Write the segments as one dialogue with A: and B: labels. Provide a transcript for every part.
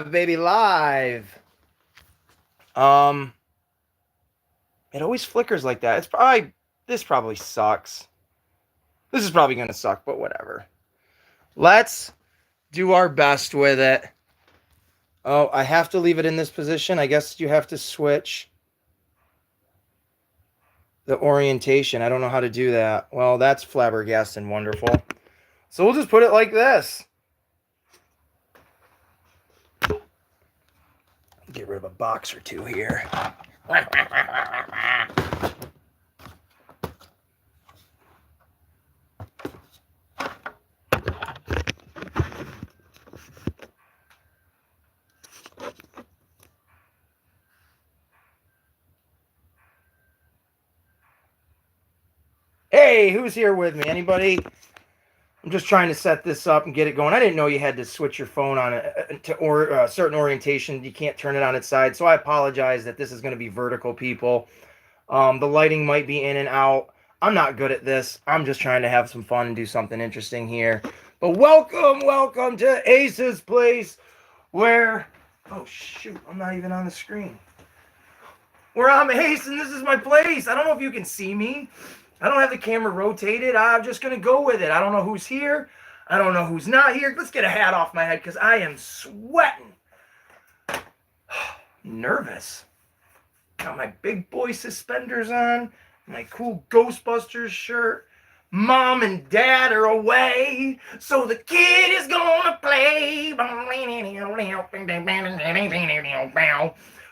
A: Baby, live. It always flickers like that. This probably sucks. This is probably gonna suck, but whatever. Let's do our best with it. Oh, I have to leave it in this position. I guess you have to switch the orientation. I don't know how to do that. Well, that's flabbergasted and wonderful. So we'll just put it like this. Get rid of a box or two here. Hey, who's here with me? Anybody? I'm just trying to set this up and get it going. I didn't know you had to switch your phone on to a certain orientation. You can't turn it on its side. So I apologize that this is going to be vertical, people. The lighting might be in and out. I'm not good at this. I'm just trying to have some fun and do something interesting here. But welcome to Ace's Place, where... Oh, shoot. I'm not even on the screen. Where I'm Ace, and this is my place. I don't know if you can see me. I don't have the camera rotated. I'm just going to go with it. I don't know who's here. I don't know who's not here. Let's get a hat off my head because I am sweating. Nervous. Got my big boy suspenders on. My cool Ghostbusters shirt. Mom and Dad are away. So the kid is going to play.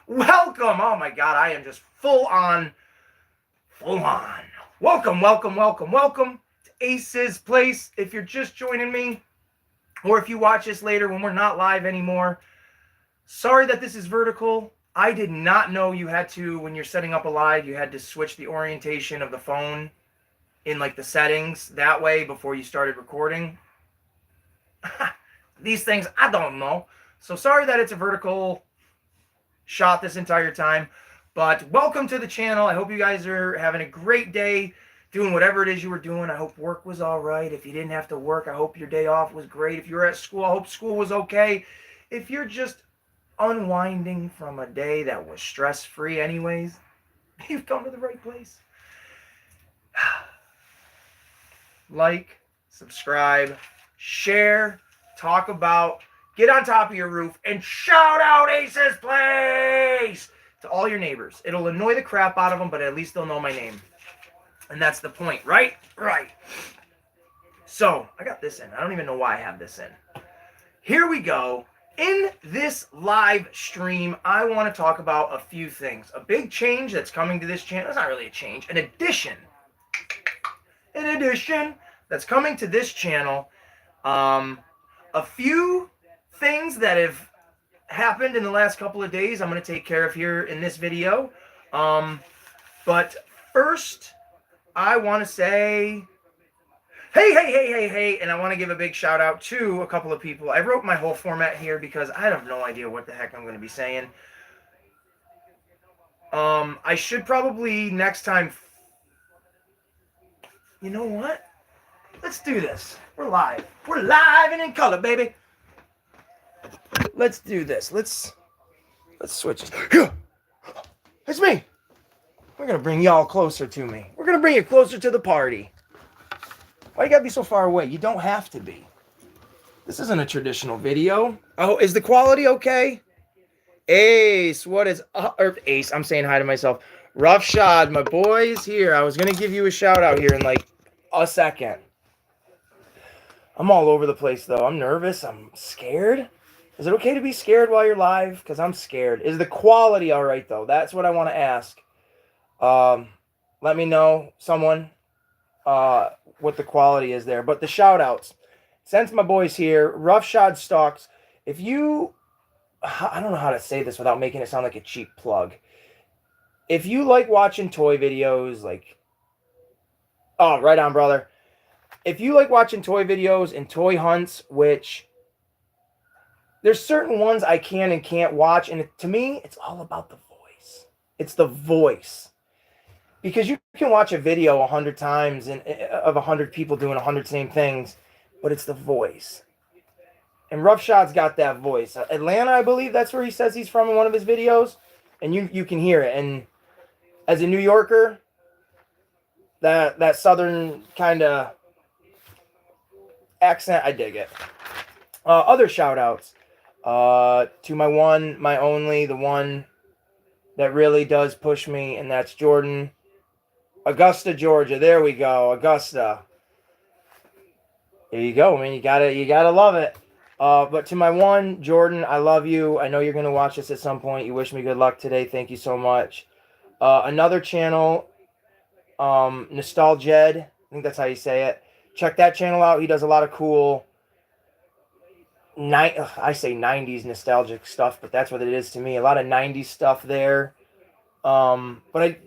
A: Welcome. Oh my God. I am just full on. Welcome to Ace's Place. If you're just joining me, or if you watch this later when we're not live anymore, sorry that this is vertical. I did not know you had to, when you're setting up a live, you had to switch the orientation of the phone in like the settings that way before you started recording. These things, I don't know. So sorry that it's a vertical shot this entire time. But welcome to the channel. I hope you guys are having a great day doing whatever it is you were doing. I hope work was all right. If you didn't have to work, I hope your day off was great. If you were at school, I hope school was okay. If you're just unwinding from a day that was stress-free anyways, you've come to the right place. Like, subscribe, share, talk about, get on top of your roof, and shout out Ace's Place to all your neighbors. It'll annoy the crap out of them, but at least they'll know my name. And that's the point, right? Right. So, I got this in. I don't even know why I have this in. Here we go. In this live stream, I want to talk about a few things. A big change that's coming to this channel. It's not really a change. An addition that's coming to this channel. A few things that have happened in the last couple of days I'm going to take care of here in this video. But first, I want to say, hey, and I want to give a big shout out to a couple of people. I wrote my whole format here because I have no idea what the heck I'm going to be saying. I should probably next time... You know what? Let's do this. We're live. We're live and in color, baby. Let's do this. Let's switch it. It's me. We're going to bring y'all closer to me. We're going to bring you closer to the party. Why you got to be so far away? You don't have to be. This isn't a traditional video. Oh, is the quality okay? Ace, what is up? Or Ace, I'm saying hi to myself. Roughshod, my boy is here. I was going to give you a shout out here in like a second. I'm all over the place, though. I'm nervous. I'm scared. Is it okay to be scared while you're live? Because I'm scared. Is the quality all right, though? That's what I want to ask. Let me know, someone, what the quality is there. But the shout-outs. Since my boy's here, Roughshod Stalks, if you... I don't know how to say this without making it sound like a cheap plug. If you like watching toy videos, like... Oh, right on, brother. If you like watching toy videos and toy hunts, which... There's certain ones I can and can't watch, and to me, it's all about the voice. It's the voice. Because you can watch a video 100 times and of 100 people doing 100 same things, but it's the voice. And Roughshod's got that voice. Atlanta, I believe that's where he says he's from in one of his videos. And you can hear it. And as a New Yorker, that southern kind of accent, I dig it. Other shout outs. To my one, my only, the one that really does push me, and that's Jordan. Augusta, Georgia. There we go. Augusta. There you go, man. You gotta love it. But to my one, Jordan, I love you. I know you're gonna watch this at some point. You wish me good luck today. Thank you so much. Another channel, Nostalged. I think that's how you say it. Check that channel out. He does a lot of cool I say 90s nostalgic stuff, but that's what it is to me. A lot of 90s stuff there. But I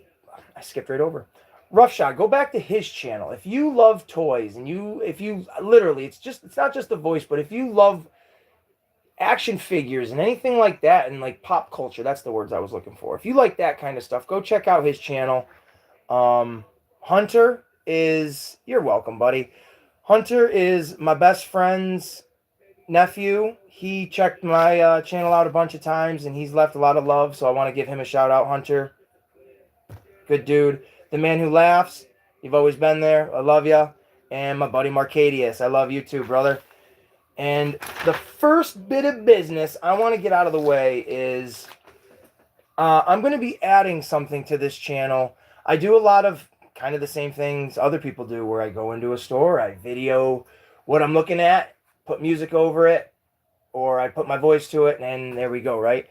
A: skipped right over. Roughshod, go back to his channel. If you love toys and if you literally, it's not just the voice, but if you love action figures and anything like that and like pop culture, that's the words I was looking for. If you like that kind of stuff, go check out his channel. Hunter is, you're welcome, buddy. Hunter is my best friend's nephew. He checked my channel out a bunch of times and he's left a lot of love, so I want to give him a shout out. Hunter, good dude. The man who laughs, you've always been there. I love you. And my buddy Marcadius, I love you too, brother. And the first bit of business I want to get out of the way is I'm going to be adding something to this channel. I do a lot of kind of the same things other people do, where I go into a store, I video what I'm looking at, put music over it, or I put my voice to it, and there we go, right?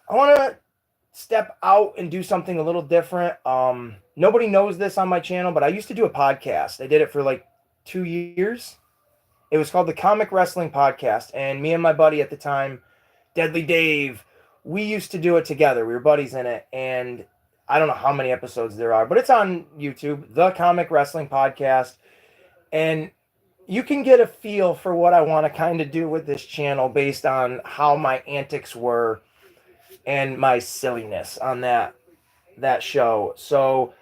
A: I want to step out and do something a little different. Nobody knows this on my channel, but I used to do a podcast. I did it for like 2 years. It was called the Comic Wrestling Podcast, and me and my buddy at the time, Deadly Dave, we used to do it together. We were buddies in it, and I don't know how many episodes there are, but it's on YouTube, the Comic Wrestling Podcast, and you can get a feel for what I want to kind of do with this channel based on how my antics were and my silliness on that show. So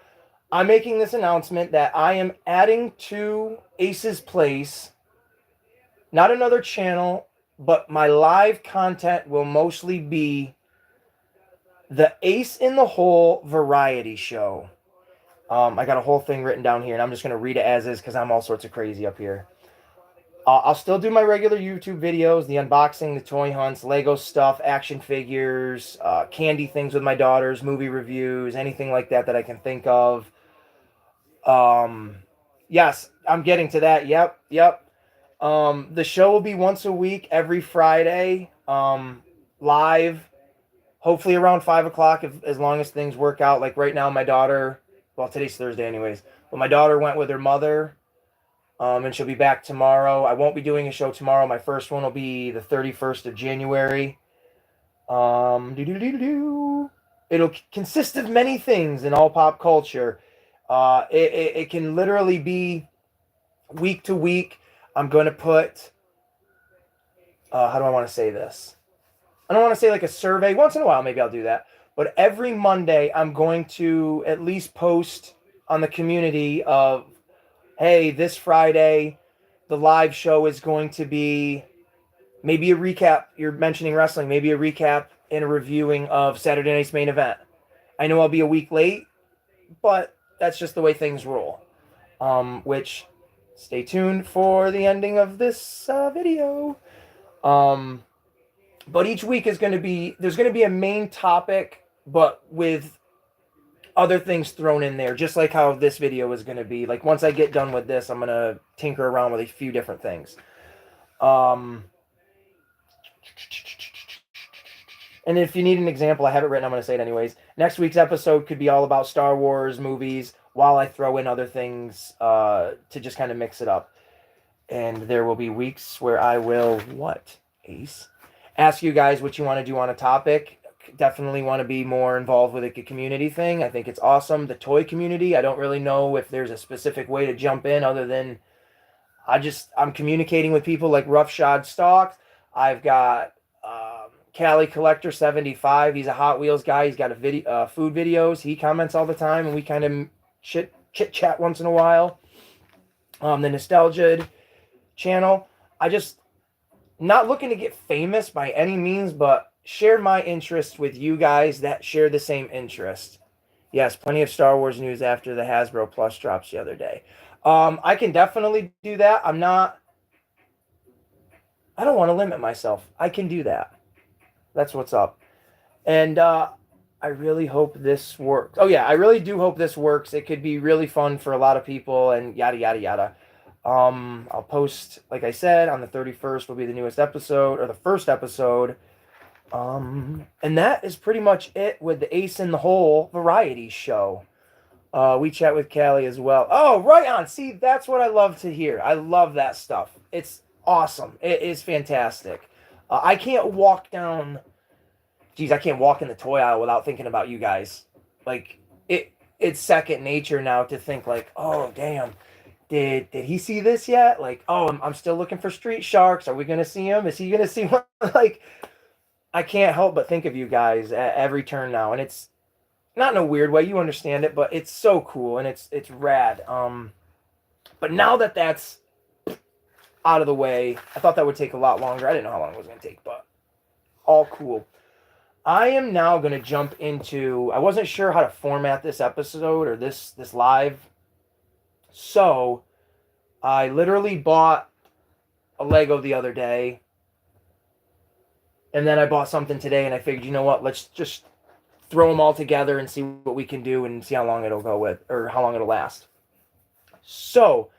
A: I'm making this announcement that I am adding to Ace's Place, not another channel, but my live content will mostly be the Ace in the Hole variety show. I got a whole thing written down here, and I'm just going to read it as is because I'm all sorts of crazy up here. I'll still do my regular YouTube videos, the unboxing, the toy hunts, Lego stuff, action figures, candy things with my daughters, movie reviews, anything like that that I can think of. Yes, I'm getting to that. Yep. The show will be once a week, every Friday, live, hopefully around 5 o'clock, as long as things work out. Like right now, my daughter, well, today's Thursday anyways, but my daughter went with her mother. And she'll be back tomorrow. I won't be doing a show tomorrow. My first one will be the 31st of January. It'll consist of many things in all pop culture. It can literally be week to week. I'm going to put, how do I want to say this? I don't want to say like a survey. Once in a while, maybe I'll do that. But every Monday, I'm going to at least post on the community of, hey, this Friday, the live show is going to be maybe a recap. You're mentioning wrestling, maybe a recap and a reviewing of Saturday night's main event. I know I'll be a week late, but that's just the way things roll. Which, stay tuned for the ending of this video. But each week is going to be, there's going to be a main topic, but with other things thrown in there, just like how this video is going to be. Like once I get done with this, I'm going to tinker around with a few different things. And if you need an example, I have it written. I'm going to say it anyways. Next week's episode could be all about Star Wars movies, while I throw in other things to just kind of mix it up. And there will be weeks where I will, what, Ace? Ask you guys what you want to do on a topic. Definitely want to be more involved with a community thing. I think it's awesome. The toy community, I don't really know if there's a specific way to jump in other than I'm communicating with people like Roughshod Stalks. I've got Cali Collector 75. He's a Hot Wheels guy. He's got a food videos. He comments all the time, and we kind of chit chat once in a while. The Nostalgia channel. not looking to get famous by any means, but share my interest with you guys that share the same interest. Yes, plenty of Star Wars news after the Hasbro Plus drops the other day. I can definitely do that. I don't want to limit myself. I can do that. That's what's up. And I really hope this works. Oh, yeah, I really do hope this works. It could be really fun for a lot of people and yada, yada, yada. I'll post, like I said, on the 31st will be the newest episode, or the first episode. And that is pretty much it with the Ace in the Hole variety show. We chat with Callie as well. Oh, right on. See, that's what I love to hear. I love that stuff. It's awesome. It is fantastic. I can't walk down. Geez, I can't walk in the toy aisle without thinking about you guys. Like it's second nature now to think like, oh damn, did he see this yet? Like, oh, I'm still looking for Street Sharks. Are we gonna see him? Is he gonna see one? Like, I can't help but think of you guys at every turn now, and it's not in a weird way. You understand it, but it's so cool and it's rad. But now that that's out of the way, I thought that would take a lot longer. I didn't know how long it was gonna take, but all cool. I am now going to jump into, I wasn't sure how to format this episode or this live. So I literally bought a Lego the other day. And then I bought something today and I figured, you know what, let's just throw them all together and see what we can do and see how long it'll go with, or how long it'll last. So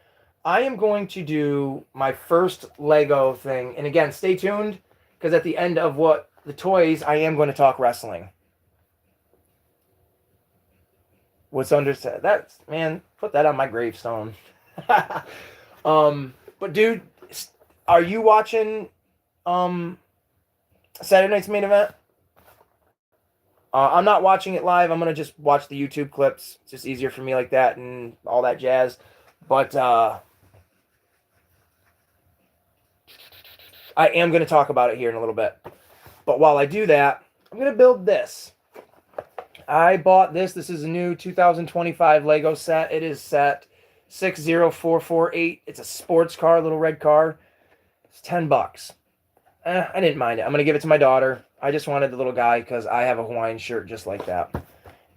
A: I am going to do my first Lego thing. And again, stay tuned, because at the end of the toys, I am going to talk wrestling. What's understood? That's, man, put that on my gravestone. But dude, are you watching Saturday night's main event? I'm not watching it live. I'm going to just watch the YouTube clips. It's just easier for me like that and all that jazz. But I am going to talk about it here in a little bit. But while I do that, I'm going to build this. I bought this. This is a new 2025 Lego set. It is set 60448. It's a sports car, little red car. It's $10. I didn't mind it. I'm going to give it to my daughter. I just wanted the little guy because I have a Hawaiian shirt just like that.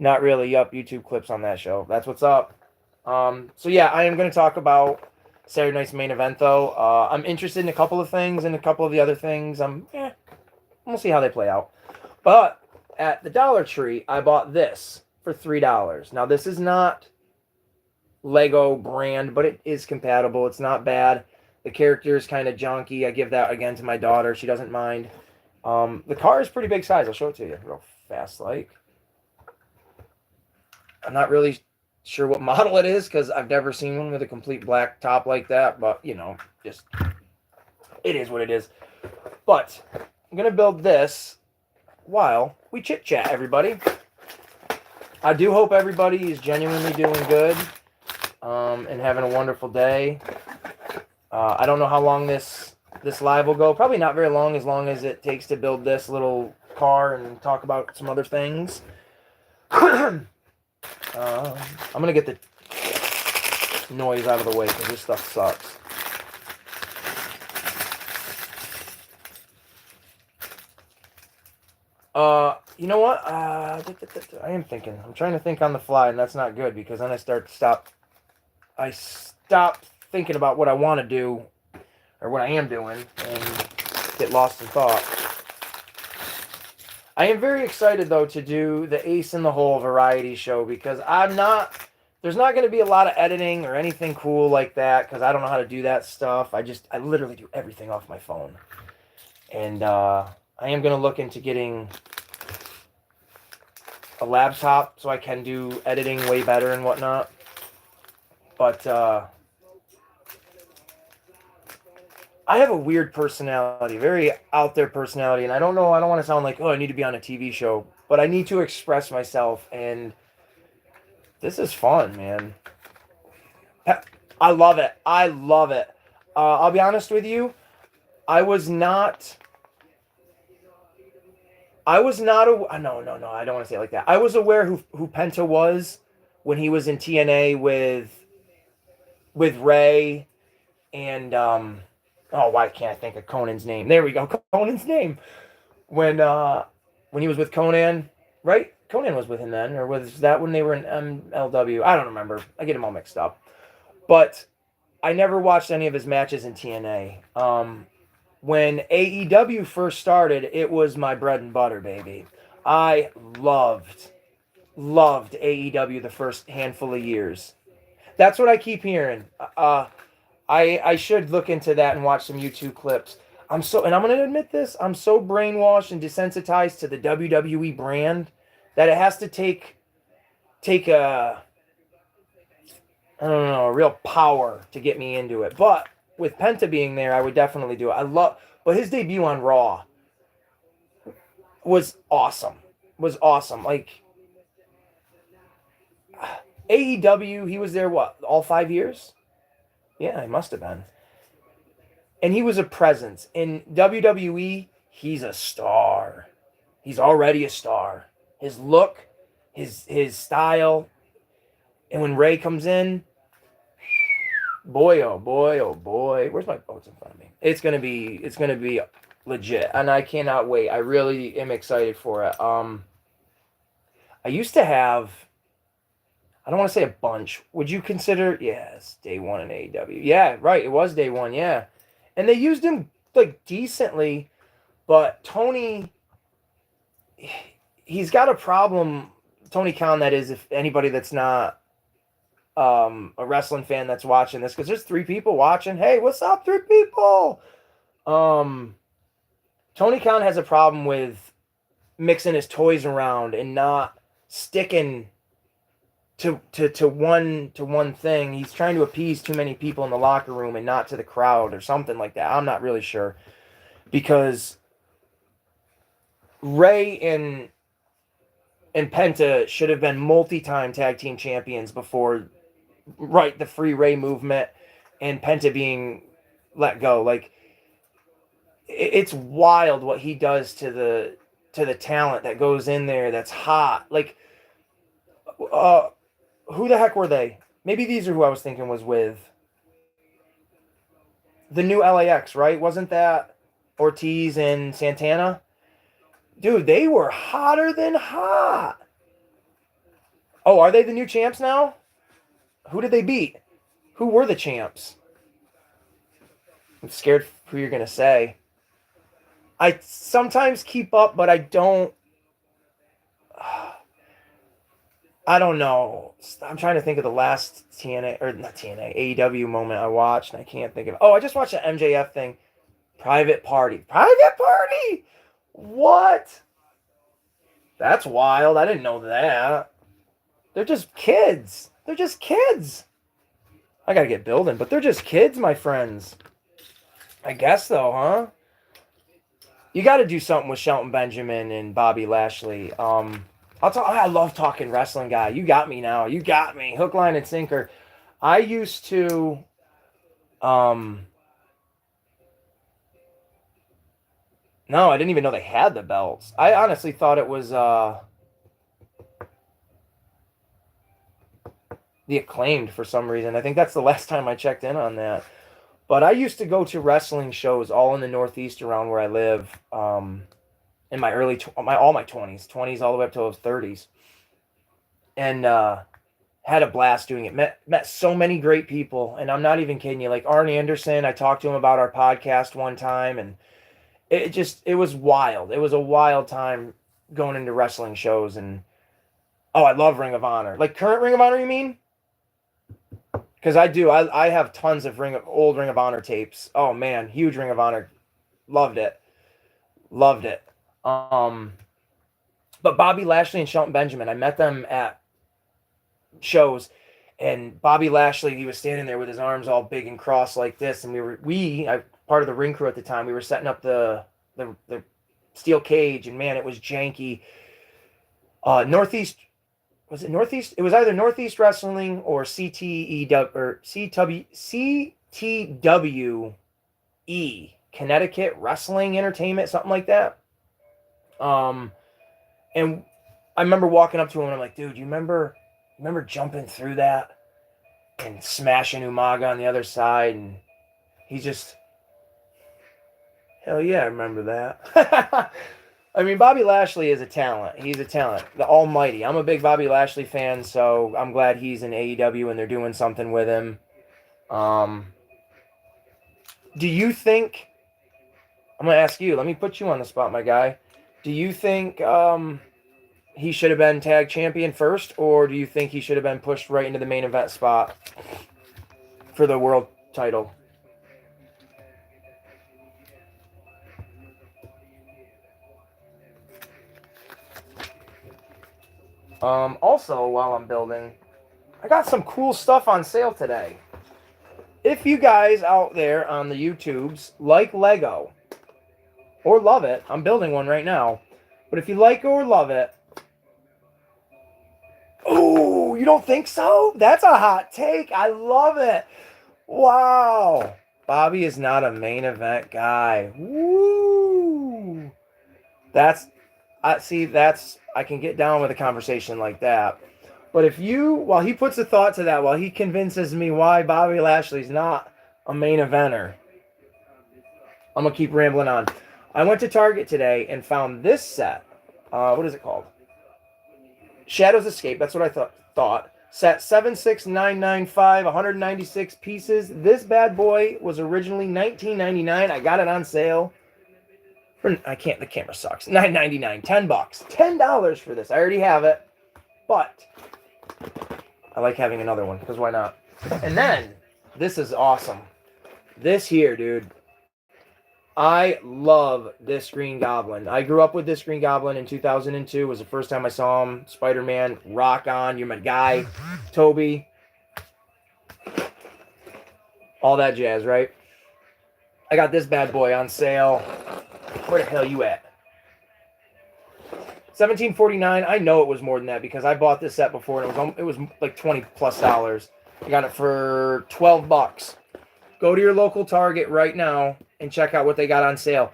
A: Not really. Yup, YouTube clips on that show. That's what's up. So yeah, I am going to talk about Saturday night's main event, though. I'm interested in a couple of things, and a couple of the other things we'll see how they play out. But at the Dollar Tree, I bought this for $3. Now, this is not Lego brand, but it is compatible. It's not bad. The character is kind of junky. I give that, again, to my daughter. She doesn't mind. The car is pretty big size. I'll show it to you real fast. Like, I'm not really sure what model it is because I've never seen one with a complete black top like that. But, you know, just it is what it is. But I'm going to build this while we chit-chat, everybody. I do hope everybody is genuinely doing good and having a wonderful day. I don't know how long this live will go. Probably not very long, as it takes to build this little car and talk about some other things. I'm going to get the noise out of the way because this stuff sucks. You know what? I am thinking. I'm trying to think on the fly, and that's not good because then I stop thinking about what I want to do or what I am doing and get lost in thought. I am very excited, though, to do the Ace in the Hole variety show because there's not going to be a lot of editing or anything cool like that because I don't know how to do that stuff. I literally do everything off my phone. And I am going to look into getting a laptop so I can do editing way better and whatnot. But I have a weird personality, very out there personality, and I don't want to sound like, oh, I need to be on a TV show, but I need to express myself, and this is fun, man. I love it. I'll be honest with you, I don't want to say it like that. I was aware who Penta was when he was in TNA with Ray and Oh, why can't I think of Conan's name? There we go, Conan's name. When he was with Conan, right? Conan was with him then, or was that when they were in MLW? I don't remember. I get them all mixed up. But I never watched any of his matches in TNA. When AEW first started, it was my bread and butter, baby. I loved AEW the first handful of years. That's what I keep hearing. I should look into that and watch some YouTube clips. And I'm going to admit this, I'm so brainwashed and desensitized to the WWE brand that it has to take a, I don't know, a real power to get me into it. But with Penta being there, I would definitely do it. But his debut on Raw was awesome. Like AEW, he was there what, all 5 years? Yeah, he must have been. And he was a presence. In WWE, he's a star. He's already a star. His look, his style, and when Ray comes in, boy, oh boy, oh boy. Where's my boats in front of me? It's gonna be legit, and I cannot wait. I really am excited for it. I used to have, I don't want to say a bunch. Would you consider? Yes, day one in AEW. Yeah, right. It was day one. Yeah, and they used him like decently, but Tony, he's got a problem. Tony Khan, that is, if anybody that's not a wrestling fan that's watching this, because there's 3 people watching. Hey, what's up, 3 people? Tony Khan has a problem with mixing his toys around and not sticking to one thing. He's trying to appease too many people in the locker room and not to the crowd or something like that. I'm not really sure, because Ray and Penta should have been multi-time tag team champions before, right, the Free Ray movement and Penta being let go. Like, it's wild what he does to the talent that goes in there that's hot. Like, who the heck were they? Maybe these are who I was thinking was with the new LAX, right? Wasn't that Ortiz and Santana? Dude, they were hotter than hot. Oh, are they the new champs now? Who did they beat? Who were the champs? I'm scared who you're going to say. I sometimes keep up, but I don't know. I'm trying to think of the last TNA, or not TNA, AEW moment I watched, and I can't think of it. Oh, I just watched the MJF thing. Private Party. Private Party? What? That's wild. I didn't know that. They're just kids. They're just kids. I gotta get building, but they're just kids, my friends. I guess though, huh? You got to do something with Shelton Benjamin and Bobby Lashley. I love talking wrestling, guy. You got me now. You got me. Hook, line, and sinker. I used to, no, I didn't even know they had the belts. I honestly thought it was, the Acclaimed for some reason. I think that's the last time I checked in on that. But I used to go to wrestling shows all in the Northeast around where I live, in my all my 20s all the way up to those 30s. And had a blast doing it. Met so many great people, and I'm not even kidding you. Like Arn Anderson, I talked to him about our podcast one time, and it was wild. It was a wild time going into wrestling shows. And oh, I love Ring of Honor. Like current Ring of Honor, you mean? Because I do. I have tons of old Ring of Honor tapes. Oh man, huge Ring of Honor. Loved it. But Bobby Lashley and Shelton Benjamin, I met them at shows, and Bobby Lashley, he was standing there with his arms all big and crossed like this, and I part of the ring crew at the time, we were setting up the steel cage, and man, it was janky. Northeast, was it Northeast? It was either Northeast Wrestling or CTEW or CTWE, Connecticut Wrestling Entertainment, something like that. And I remember walking up to him and I'm like, dude, you remember jumping through that and smashing Umaga on the other side? And he just, Hell yeah, I remember that. I mean, Bobby Lashley is a talent. He's a talent. The almighty. I'm a big Bobby Lashley fan, so I'm glad he's in AEW and they're doing something with him. Do you think... I'm going to ask you. Let me put you on the spot, my guy. Do you think he should have been tag champion first, or do you think he should have been pushed right into the main event spot for the world title? Also, while I'm building, I got some cool stuff on sale today. If you guys out there on the YouTubes like Lego or love it, I'm building one right now, but if you like or love it, oh, you don't think so? That's a hot take. I love it. Wow. Bobby is not a main event guy. Woo. I can get down with a conversation like that. But while he puts a thought to that, while he convinces me why Bobby Lashley's not a main eventer, I'm going to keep rambling on. I went to Target today and found this set. What is it called? Shadows Escape. That's what I thought. Set 76995, 196 pieces. This bad boy was originally $19.99. I got it on sale. The camera sucks. $9.99, $10. $10 for this. I already have it. But I like having another one, because why not? And then, this is awesome. This here, dude. I love this Green Goblin. I grew up with this Green Goblin in 2002. It was the first time I saw him. Spider-Man, rock on. You're my guy. Toby. All that jazz, right? I got this bad boy on sale. Where the hell you at? $17.49. I know it was more than that because I bought this set before and it was like $20+. I got it for $12. Go to your local Target right now and check out what they got on sale.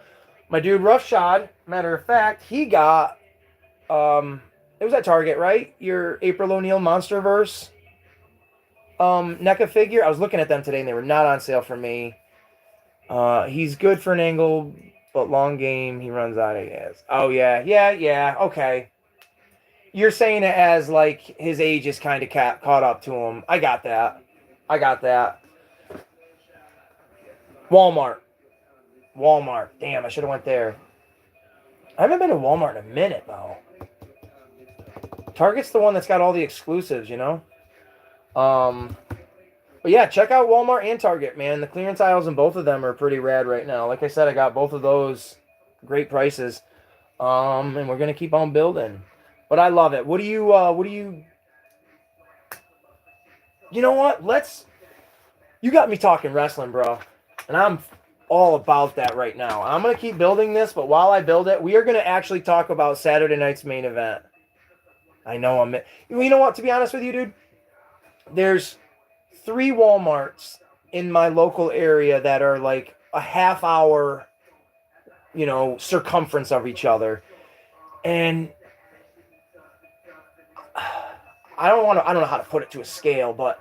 A: My dude Roughshod, matter of fact, he got it was at Target, right? Your April O'Neil Monsterverse NECA figure. I was looking at them today and they were not on sale for me. He's good for an angle, but long game, he runs out of gas. Oh, yeah, okay. You're saying it as, like, his age is kind of caught up to him. I got that. Walmart. Damn, I should have went there. I haven't been to Walmart in a minute, though. Target's the one that's got all the exclusives, you know? But yeah, check out Walmart and Target, man. The clearance aisles in both of them are pretty rad right now. Like I said, I got both of those great prices. And we're gonna keep on building. But I love it. You know what? You got me talking wrestling, bro. And I'm all about that right now. I'm gonna keep building this, but while I build it, we are gonna actually talk about Saturday night's main event. I know you know what, to be honest with you, dude? There's 3 Walmarts in my local area that are like a half hour, circumference of each other. And I don't know how to put it to a scale, but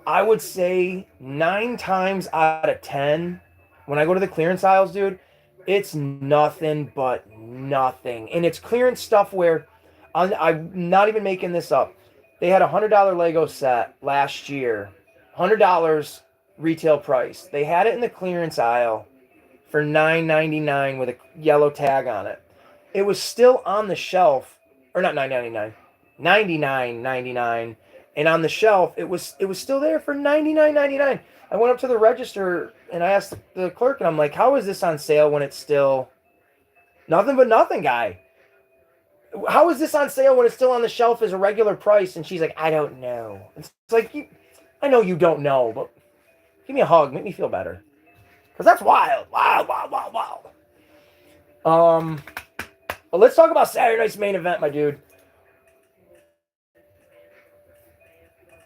A: I would say 9 times out of 10, when I go to the clearance aisles, dude, it's nothing but nothing. And it's clearance stuff where I'm not even making this up. They had a $100 Lego set last year. $100 retail price. They had it in the clearance aisle for $9.99 with a yellow tag on it. It was still on the shelf, or not $9.99, $99.99, and on the shelf it was still there for $99.99. I went up to the register and I asked the clerk, and I'm like, "How is this on sale when it's still nothing but nothing, guy? How is this on sale when it's still on the shelf as a regular price?" And she's like, "I don't know." It's like, I know you don't know, but give me a hug, make me feel better, because that's wild. But let's talk about Saturday night's main event, my dude.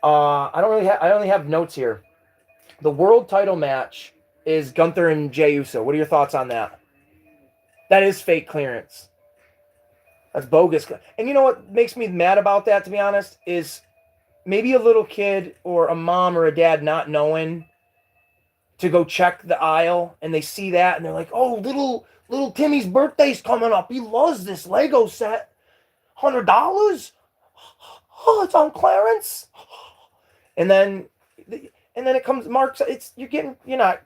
A: I only have notes here. The world title match is Gunther and Jey Uso. What are your thoughts on that? That is fake clearance. That's bogus. And you know what makes me mad about that, to be honest, is maybe a little kid or a mom or a dad not knowing to go check the aisle, and they see that, and they're like, "Oh, little Timmy's birthday's coming up. He loves this Lego set. $100? Oh, it's on clearance." And then it comes Mark's. You're not.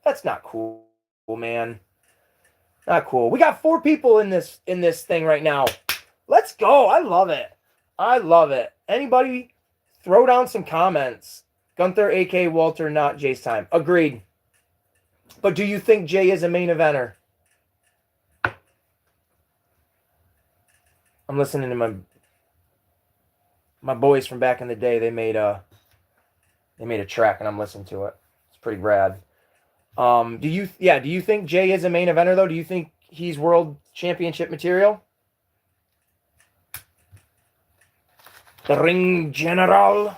A: That's not cool, man. Not cool. We got 4 people in this thing right now. Let's go. I love it. I love it. Anybody throw down some comments. Gunther, AK, Walter, not Jay's time. Agreed. But do you think Jay is a main eventer? I'm listening to my boys from back in the day. They made a track, and I'm listening to it. It's pretty rad. Do you think Jay is a main eventer, though? Do you think he's world championship material? The Ring General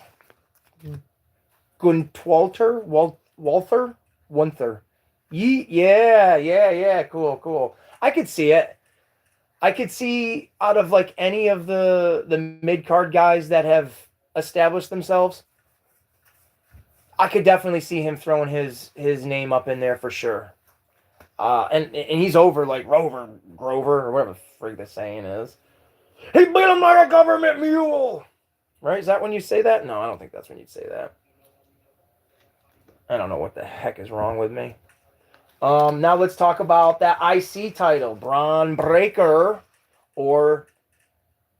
A: Gunther Walther. Yeah. Cool. I could see it. I could see out of like any of the mid-card guys that have established themselves, I could definitely see him throwing his name up in there for sure. And he's over like Grover, or whatever the frig the saying is. He beat him like a government mule. Right? Is that when you say that? No, I don't think that's when you'd say that. I don't know what the heck is wrong with me. Now let's talk about that IC title. Braun Breaker, or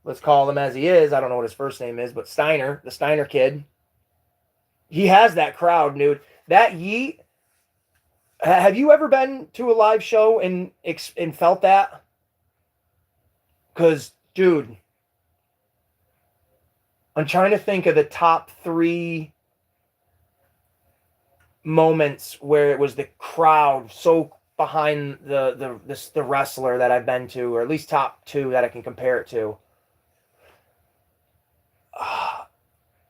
A: let's call him as he is. I don't know what his first name is, but Steiner, the Steiner kid. He has that crowd, dude. That Yeet. Have you ever been to a live show and felt that? Because, dude, I'm trying to think of the top 3 moments where it was the crowd so behind the wrestler that I've been to, or at least top 2 that I can compare it to.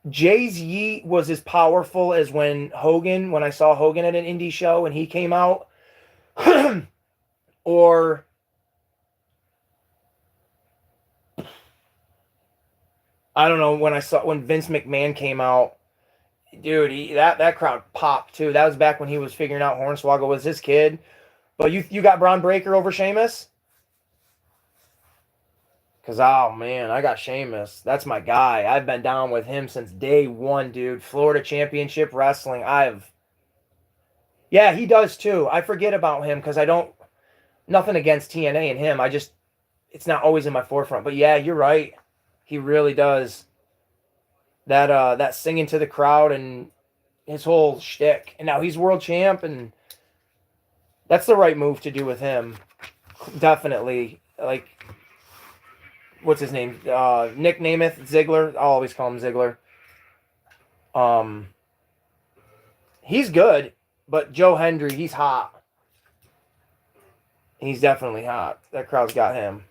A: Jay's Yeet was as powerful as when I saw Hogan at an indie show and he came out. Or I don't know, when Vince McMahon came out, dude, that crowd popped too. That was back when he was figuring out Hornswoggle was his kid. But you got Braun Breaker over Sheamus? Because, oh, man, I got Sheamus. That's my guy. I've been down with him since day one, dude. Florida Championship Wrestling. Yeah, he does, too. I forget about him because nothing against TNA and him. It's not always in my forefront. But, yeah, you're right. He really does. That singing to the crowd and his whole shtick. And now he's world champ, and that's the right move to do with him. Definitely. Like, what's his name? Nick Namath, Ziggler. I'll always call him Ziggler. He's good, but Joe Hendry, he's hot. He's definitely hot. That crowd's got him.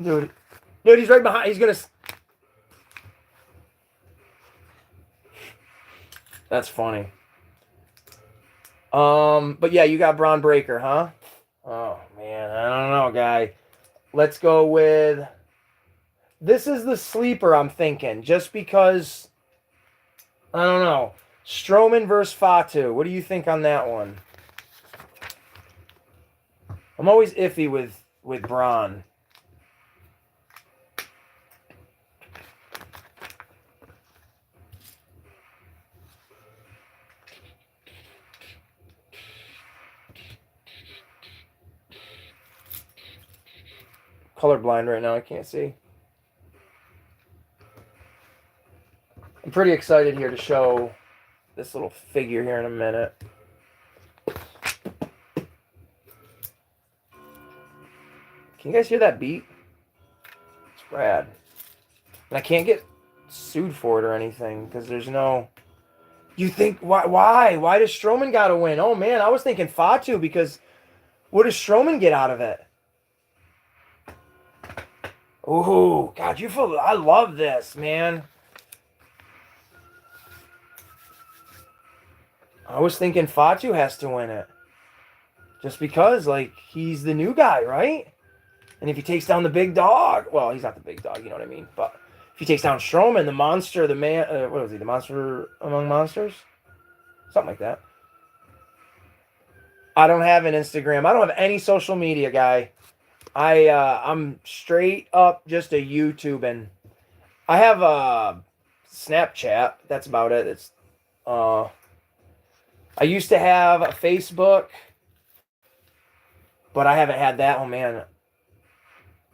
A: Dude, he's right behind. He's gonna. That's funny. But yeah, you got Braun Breaker, huh? Oh man, I don't know, guy. Let's go with. This is the sleeper I'm thinking, just because. I don't know. Strowman versus Fatu. What do you think on that one? I'm always iffy with Braun. Colorblind right now, I can't see. I'm pretty excited here to show this little figure here in a minute. Can you guys hear that beat? It's rad. And I can't get sued for it or anything because there's no... You think, why? Why does Strowman got to win? Oh man, I was thinking Fatu because what does Strowman get out of it? Ooh, God, I love this, man. I was thinking Fatu has to win it. Just because, like, he's the new guy, right? And if he takes down the big dog, well, he's not the big dog, you know what I mean? But if he takes down Strowman, the monster, the man, what was he, the monster among monsters? Something like that. I don't have an Instagram. I don't have any social media, guy. I'm straight up just a YouTubing. I have a Snapchat. That's about it. It's I used to have a Facebook, but I haven't had that. Oh man,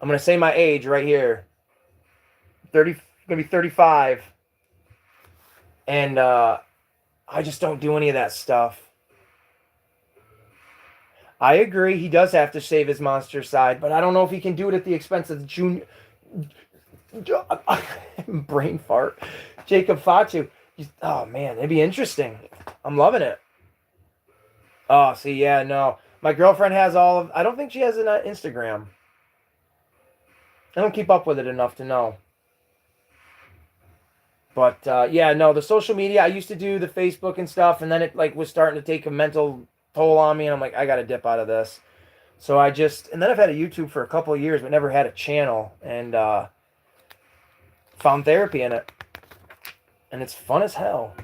A: I'm gonna say my age right here. 30, gonna be 35, and I just don't do any of that stuff. I agree, he does have to save his monster side, but I don't know if he can do it at the expense of Junior. Brain fart. Jacob Fatu. Oh man, it'd be interesting. I'm loving it. Oh, see, yeah, no. My girlfriend has all of. I don't think she has an Instagram. I don't keep up with it enough to know. But yeah, no, the social media. I used to do the Facebook and stuff, and then it like was starting to take a mental toll on me, and I'm like, I got to dip out of this. So I just, and then I've had a YouTube for a couple of years, but never had a channel, and found therapy in it, and it's fun as hell.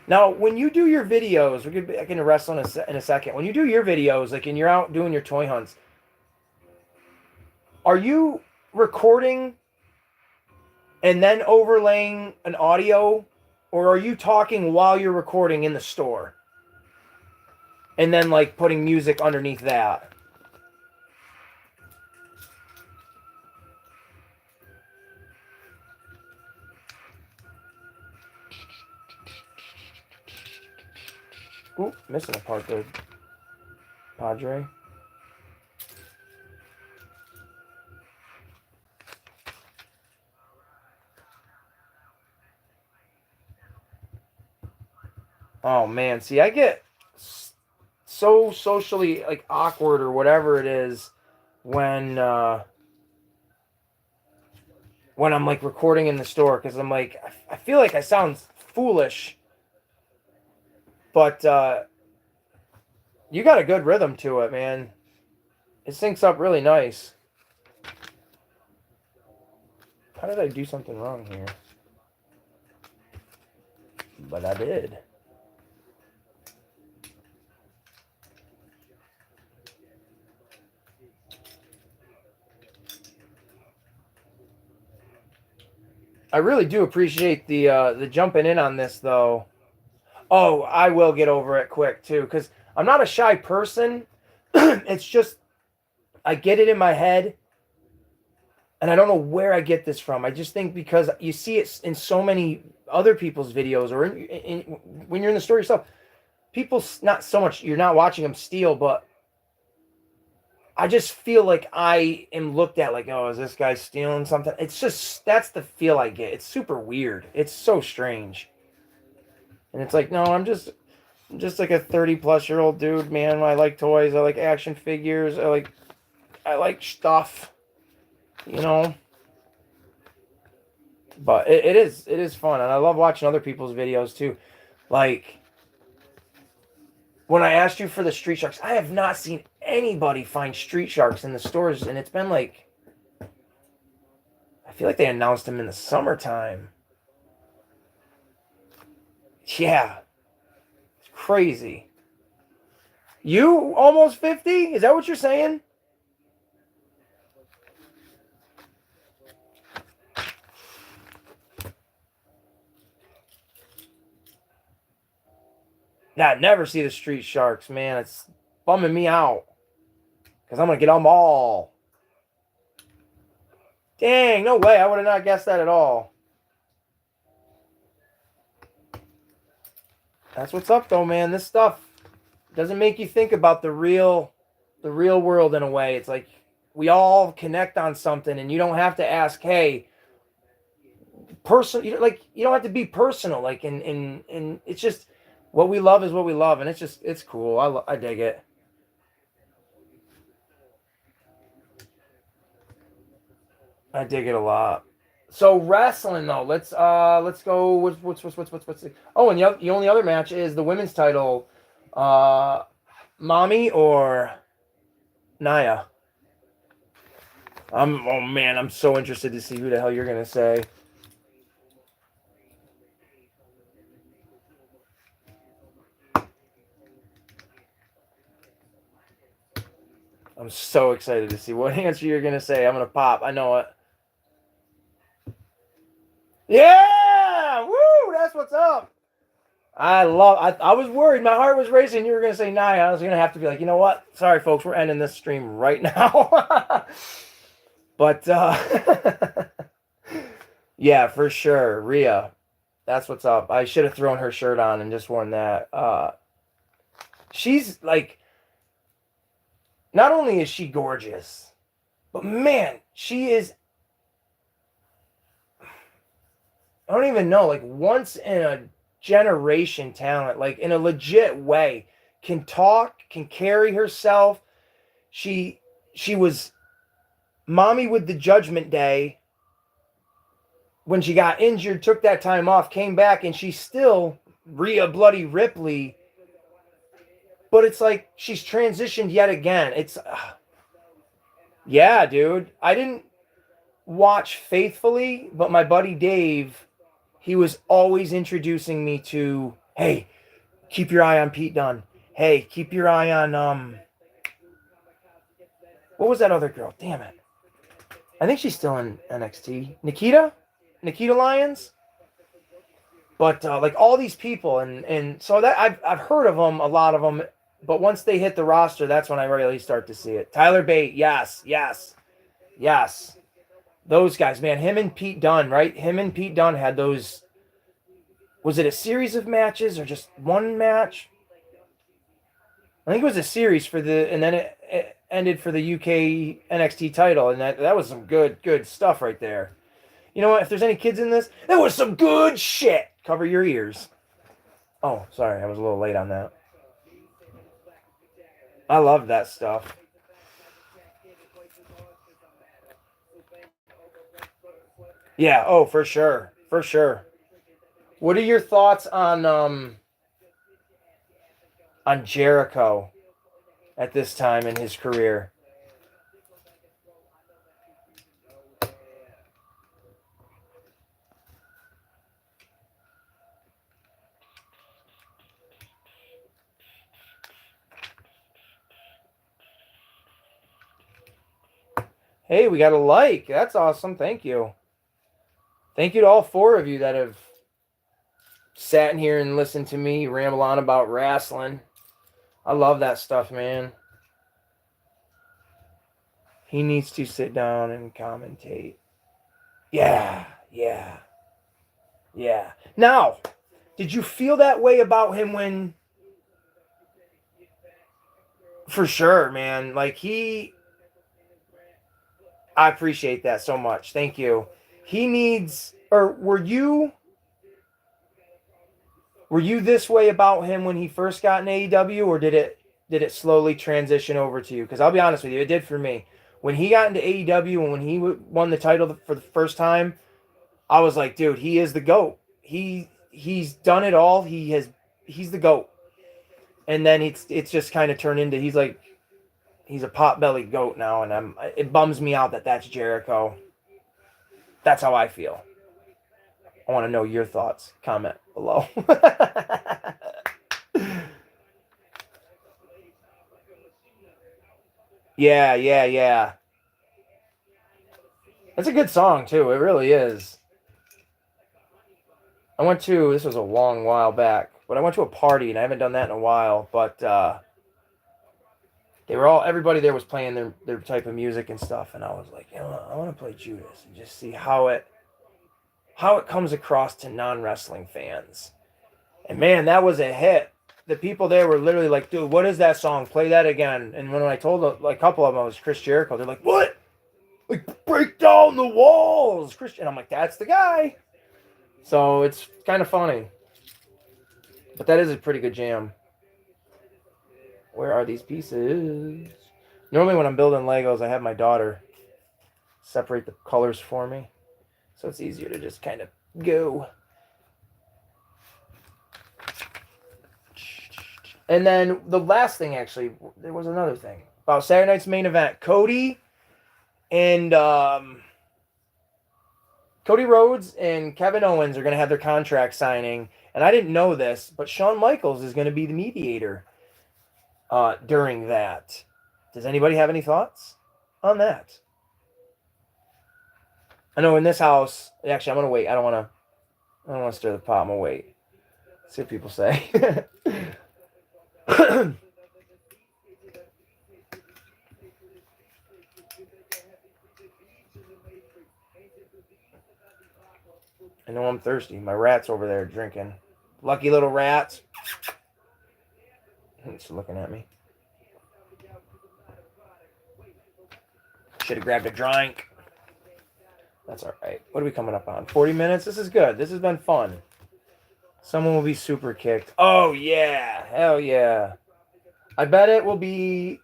A: Now, when you do your videos, we're gonna be getting to wrestle in a second. When you do your videos, like, and you're out doing your toy hunts, are you recording and then overlaying an audio, or are you talking while you're recording in the store, and then like putting music underneath that? Ooh, missing a part there, Padre. Oh man, see, I get so socially like awkward or whatever it is when I'm like recording in the store, because I'm like, I feel like I sound foolish, but you got a good rhythm to it, man. It syncs up really nice. How did I do something wrong here? But I did. I really do appreciate the jumping in on this, though. Oh, I will get over it quick too, because I'm not a shy person. It's just I get it in my head, and I don't know where I get this from. I just think because you see it in so many other people's videos, or when you're in the store yourself, people, not so much you're not watching them steal, but I just feel like I am looked at like, oh, is this guy stealing something? It's just, that's the feel I get. It's super weird. It's so strange. And it's like, no, I'm just like a 30-plus-year-old dude, man. I like toys. I like action figures. I like stuff, you know. But it is fun, and I love watching other people's videos too. Like when I asked you for the Street Sharks, I have not seen anybody find Street Sharks in the stores, and it's been like, I feel like they announced them in the summertime. Yeah, it's crazy. You almost 50? Is that what you're saying? Nah, never see the Street Sharks, man. It's bumming me out, because I'm going to get them all. Dang, no way. I would have not guessed that at all. That's what's up, though, man. This stuff doesn't make you think about the real world in a way. It's like we all connect on something, and you don't have to ask, hey, you don't have to be personal. Like, and it's just what we love is what we love, and it's cool. I dig it. I dig it a lot. So wrestling though, let's go. What's the, oh, and the only other match is the women's title, Mommy or Naya. Oh man, I'm so interested to see who the hell you're gonna say. I'm so excited to see what answer you're going to say. I'm going to pop. I know it. Yeah! Woo! That's what's up. I was worried. My heart was racing. You were going to say Nia. I was going to have to be like, you know what? Sorry, folks. We're ending this stream right now. But, yeah, for sure. Rhea. That's what's up. I should have thrown her shirt on and just worn that. She's like, not only is she gorgeous, but man, she is, I don't even know, like once in a generation talent, like in a legit way, can talk, can carry herself. She was mommy with the Judgment Day when she got injured, took that time off, came back, and she's still Rhea Bloody Ripley. But it's like she's transitioned yet again. It's, yeah, dude. I didn't watch faithfully, but my buddy Dave, he was always introducing me to, hey, keep your eye on Pete Dunne. Hey, keep your eye on, what was that other girl? Damn it. I think she's still in NXT. Nikita Lyons. But like all these people, and so that I've heard of them, a lot of them. But once they hit the roster, that's when I really start to see it. Tyler Bate, yes. Those guys, man. Him and Pete Dunne, right? Him and Pete Dunne had those. Was it a series of matches or just one match? I think it was a series and then it ended for the UK NXT title, and that was some good stuff right there. You know what? If there's any kids in this, that was some good shit. Cover your ears. Oh, sorry, I was a little late on that. I love that stuff. Yeah, oh, for sure. What are your thoughts on Jericho at this time in his career? Hey, we got a like. That's awesome. Thank you. Thank you to all 4 of you that have sat in here and listened to me ramble on about wrestling. I love that stuff, man. He needs to sit down and commentate. Yeah. Now, did you feel that way about him when... For sure, man. Like I appreciate that so much. Thank you. He needs... Or were you this way about him when he first got in AEW, or did it slowly transition over to you? Because I'll be honest with you, it did for me. When he got into AEW and when he won the title for the first time, I was like, dude, he is the GOAT. He's done it all. He's the GOAT. And then it's just kind of turned into he's a pot-bellied GOAT now, and it bums me out that that's Jericho. That's how I feel. I want to know your thoughts. Comment below. Yeah. That's a good song, too. It really is. This was a long while back, but I went to a party, and I haven't done that in a while, but everybody there was playing their type of music and stuff, and I was like, you know, I want to play Judas and just see how it comes across to non-wrestling fans. And man, that was a hit. The people there were literally like, dude, what is that song? Play that again. And when I told a couple of them it was Chris Jericho, they're like, what? Like, break down the walls, Christian. I'm like, that's the guy. So it's kind of funny. But that is a pretty good jam. Where are these pieces? Normally when I'm building Legos, I have my daughter separate the colors for me. So it's easier to just kind of go. And then the last thing, actually, there was another thing about Saturday night's main event. Cody Rhodes and Kevin Owens are going to have their contract signing. And I didn't know this, but Shawn Michaels is going to be the mediator during that. Does anybody have any thoughts on that? I know in this house, actually, I'm going to wait. I don't want to stir the pot. I'm going to wait. See what people say. I know I'm thirsty. My rat's over there drinking. Lucky little rats. He's looking at me. Should have grabbed a drink. That's all right. What are we coming up on? 40 minutes? This is good. This has been fun. Someone will be super kicked. Oh, yeah. Hell yeah. I bet it will be...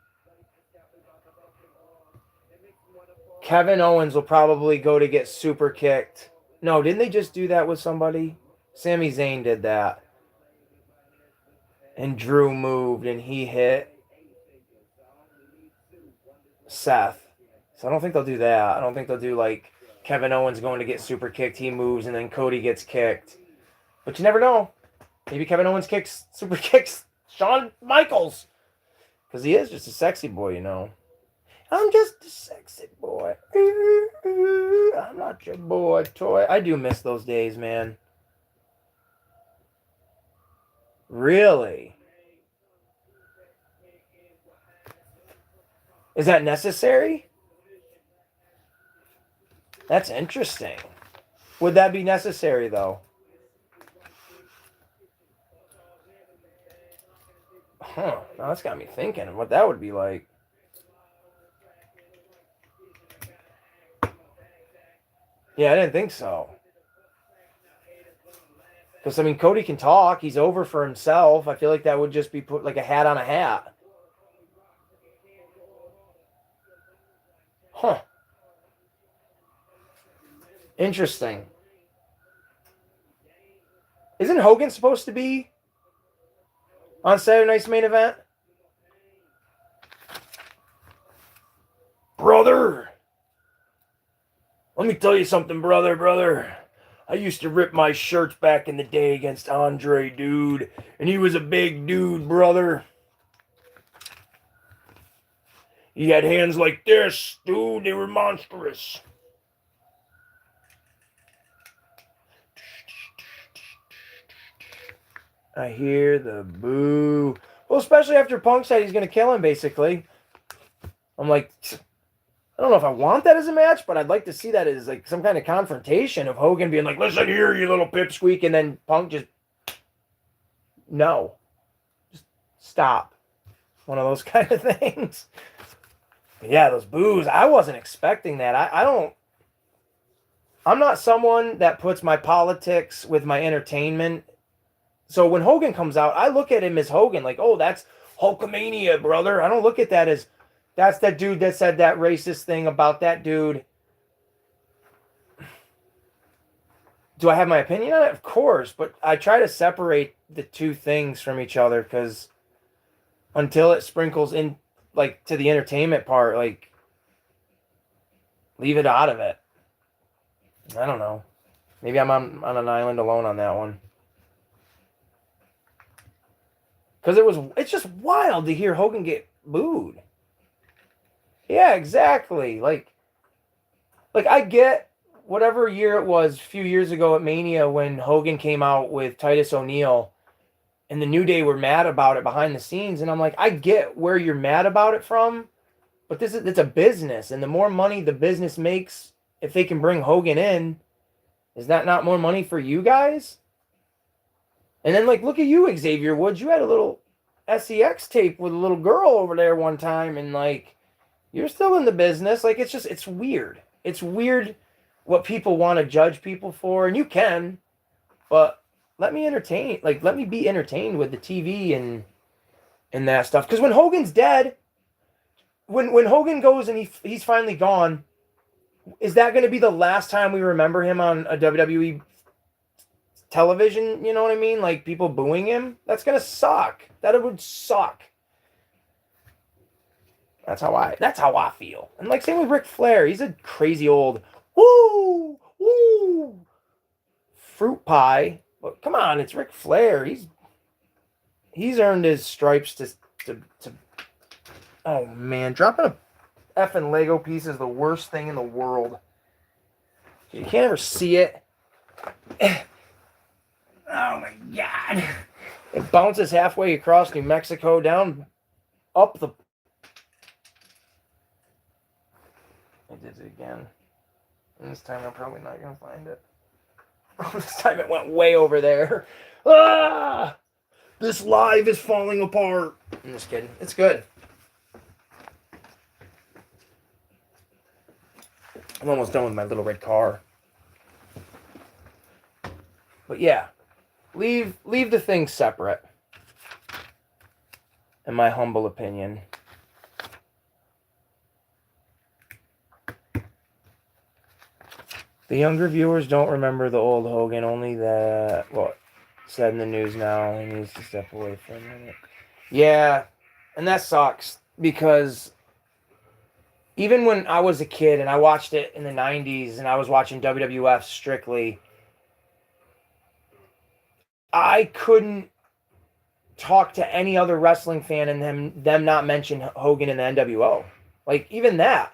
A: Kevin Owens will probably go to get super kicked. No, didn't they just do that with somebody? Sami Zayn did that. And Drew moved and he hit Seth. So I don't think they'll do that. I don't think they'll do like Kevin Owens going to get super kicked. He moves and then Cody gets kicked. But you never know. Maybe Kevin Owens super kicks Shawn Michaels. Because he is just a sexy boy, you know. I'm just a sexy boy. I'm not your boy toy. I do miss those days, man. Really? Is that necessary? That's interesting. Would that be necessary, though? Huh. Now that's got me thinking of what that would be like. Yeah, I didn't think so. Because, I mean, Cody can talk. He's over for himself. I feel like that would just be put like a hat on a hat. Huh. Interesting. Isn't Hogan supposed to be on Saturday Night's Main Event? Brother! Let me tell you something, brother. I used to rip my shirts back in the day against Andre, dude. And he was a big dude, brother. He had hands like this, dude. They were monstrous. I hear the boo. Well, especially after Punk said he's going to kill him, basically. I'm like... I don't know if I want that as a match, but I'd like to see that as like some kind of confrontation of Hogan being like, listen here, you little pipsqueak, and then Punk just, no. Just stop. One of those kind of things. But yeah, those boos, I wasn't expecting that. I'm not someone that puts my politics with my entertainment. So when Hogan comes out, I look at him as Hogan, like, oh, that's Hulkamania, brother. I don't look at that as, that's that dude that said that racist thing about that dude. Do I have my opinion on it? Of course, but I try to separate the two things from each other because until it sprinkles in, like, to the entertainment part, like, leave it out of it. I don't know. Maybe I'm on an island alone on that one. Because it's just wild to hear Hogan get booed. Yeah, exactly. Like I get whatever year it was, a few years ago at Mania when Hogan came out with Titus O'Neil and the New Day were mad about it behind the scenes. And I'm like, I get where you're mad about it from, but it's a business. And the more money the business makes, if they can bring Hogan in, is that not more money for you guys? And then, like, look at you, Xavier Woods. You had a little SEX tape with a little girl over there one time, and, like, you're still in the business. Like, it's weird. It's weird what people want to judge people for, and you can, but let me be entertained with the TV and that stuff. Because when Hogan's dead, when Hogan goes and he's finally gone, is that going to be the last time we remember him on a WWE television? You know what I mean? Like, people booing him? That's going to suck. That would suck. That's how I feel. And like, same with Ric Flair. He's a crazy old woo fruit pie. But come on, it's Ric Flair. He's earned his stripes to Oh, man. Dropping a effing Lego piece is the worst thing in the world. You can't ever see it. Oh, my God. It bounces halfway across New Mexico, down, up the... I did it again. And this time I'm probably not going to find it. This time it went way over there. Ah! This live is falling apart. I'm just kidding. It's good. I'm almost done with my little red car. But yeah, leave the things separate. In my humble opinion. The younger viewers don't remember the old Hogan, only that, what, said in the news now, he needs to step away for a minute. Yeah, and that sucks, because even when I was a kid and I watched it in the 90s and I was watching WWF strictly, I couldn't talk to any other wrestling fan and them not mention Hogan in the NWO. Like, even that,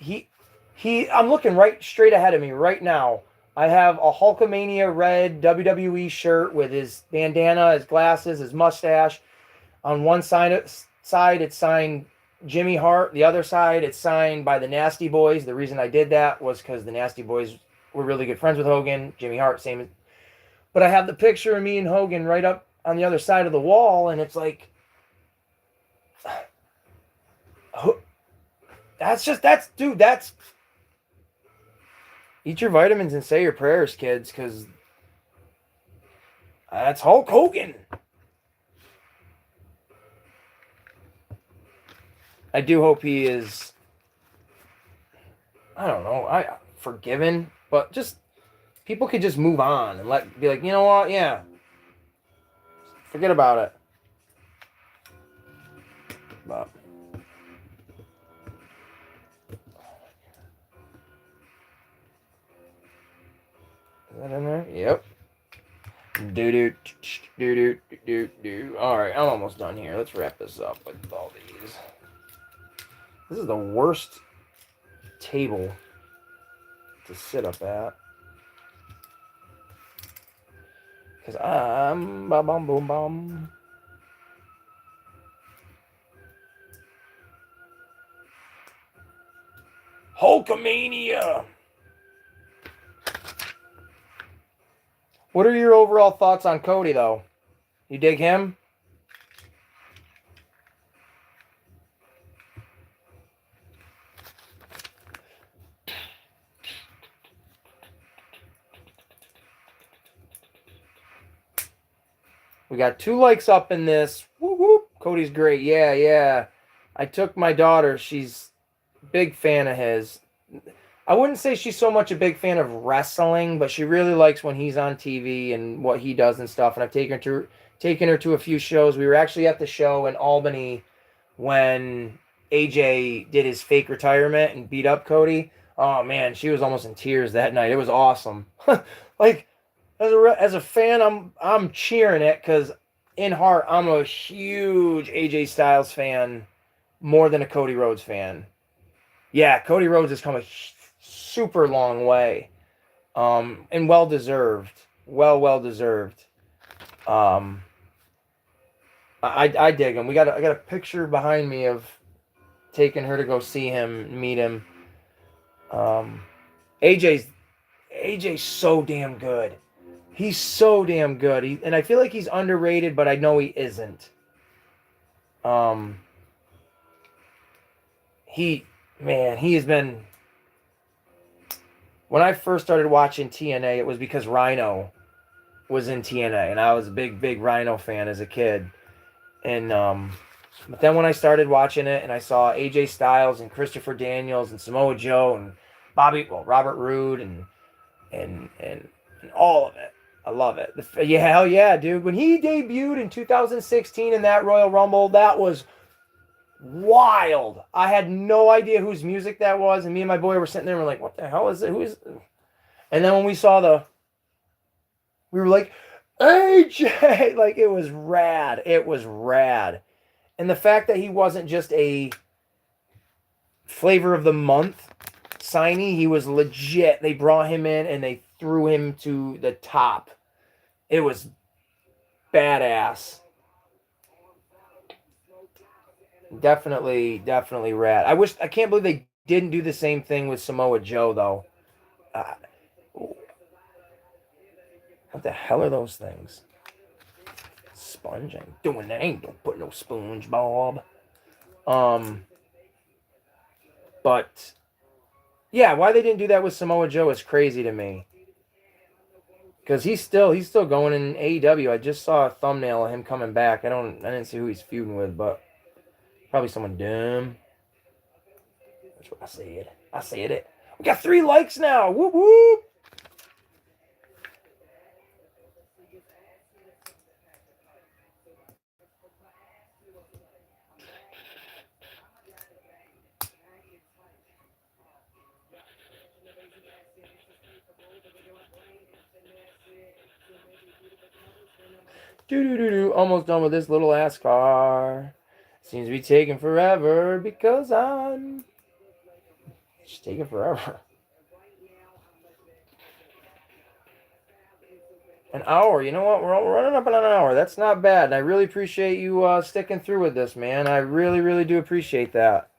A: I'm looking right straight ahead of me right now. I have a Hulkamania red WWE shirt with his bandana, his glasses, his mustache. On one side it's signed Jimmy Hart. The other side, it's signed by the Nasty Boys. The reason I did that was because the Nasty Boys were really good friends with Hogan. Jimmy Hart, same. But I have the picture of me and Hogan right up on the other side of the wall, and it's like... That's... Eat your vitamins and say your prayers, kids, because that's Hulk Hogan. I do hope he is, I don't know, forgiven, but just people could just move on and be like, you know what, yeah, forget about it. But is that in there? Yep. Do. All right, I'm almost done here. Let's wrap this up with all these. This is the worst table to sit up at. Because I'm boom. Hulkamania! What are your overall thoughts on Cody, though? You dig him? We got 2 likes up in this. Whoop, whoop. Cody's great. Yeah. I took my daughter. She's a big fan of his. I wouldn't say she's so much a big fan of wrestling, but she really likes when he's on TV and what he does and stuff. And I've taken her to a few shows. We were actually at the show in Albany when AJ did his fake retirement and beat up Cody. Oh man, she was almost in tears that night. It was awesome. Like, as a fan, I'm cheering it, because in heart I'm a huge AJ Styles fan, more than a Cody Rhodes fan. Yeah, Cody Rhodes has come a super long way, and well deserved. Well deserved. I dig him. I got a picture behind me of taking her to go see him, meet him. AJ's so damn good. He's so damn good. And I feel like he's underrated, but I know he isn't. He has been... When I first started watching TNA, it was because Rhino was in TNA, and I was a big Rhino fan as a kid. And but then when I started watching it, and I saw AJ Styles and Christopher Daniels and Samoa Joe and Robert Roode and all of it, I love it. Hell yeah, dude! When he debuted in 2016 in that Royal Rumble, that was wild. I had no idea whose music that was, and me and my boy were sitting there and we're like, what the hell is it? Who is it? And then when we saw we were like, AJ! Like, it was rad. It was rad. And the fact that he wasn't just a flavor of the month signee. He was legit. They brought him in and they threw him to the top. It was badass. Definitely rad. I can't believe they didn't do the same thing with Samoa Joe though. What the hell are those things? Sponge? I ain't doing that. I ain't gonna put no SpongeBob. But yeah, why they didn't do that with Samoa Joe is crazy to me. Because he's still going in AEW. I just saw a thumbnail of him coming back. I didn't see who he's feuding with, but probably someone dumb. That's what I said. I said it. We got 3 likes now. Whoop whoop. Almost done with this little ass car. Seems to be taking forever because I'm just taking forever. An hour. You know what? We're running up on an hour. That's not bad. And I really appreciate you sticking through with this, man. I really do appreciate that.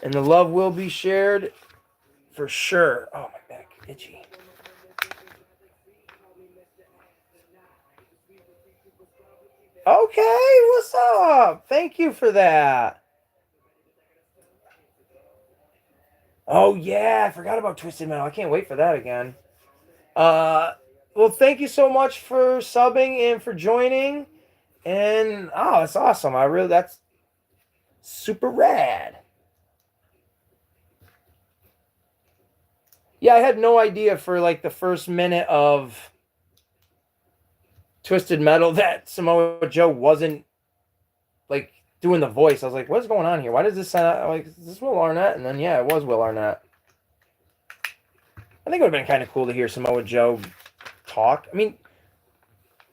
A: And the love will be shared for sure. Oh, my back itchy. Okay, what's up? Thank you for that. Oh, yeah, I forgot about Twisted Metal. I can't wait for that again. Well, thank you so much for subbing and for joining. And, oh, that's awesome. That's super rad. Yeah, I had no idea for, like, the first minute of Twisted Metal that Samoa Joe wasn't, like, doing the voice. I was like, what's going on here? Why does this sound like, is this Will Arnett? And then, yeah, it was Will Arnett. I think it would have been kind of cool to hear Samoa Joe talk. I mean,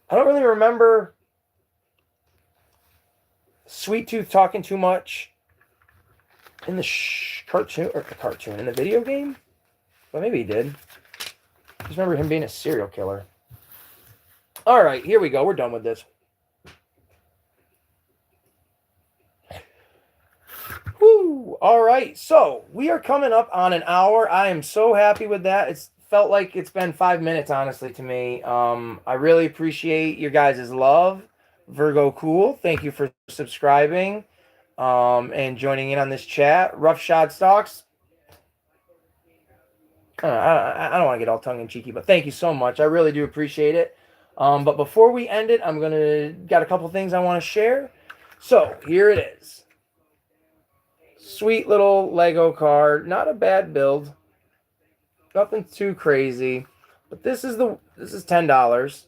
A: I don't really remember Sweet Tooth talking too much in the cartoon, in the video game? Well, maybe he did. I just remember him being a serial killer. All right, here we go. We're done with this. Woo! All right, so we are coming up on an hour. I am so happy with that. It's felt like it's been 5 minutes, honestly, to me. I really appreciate your guys' love. Virgo Cool, thank you for subscribing and joining in on this chat. Rough Shot Stocks. I don't want to get all tongue-in-cheeky, but thank you so much. I really do appreciate it. But before we end it, got a couple things I want to share. So here it is. Sweet little Lego car. Not a bad build. Nothing too crazy. But this is $10.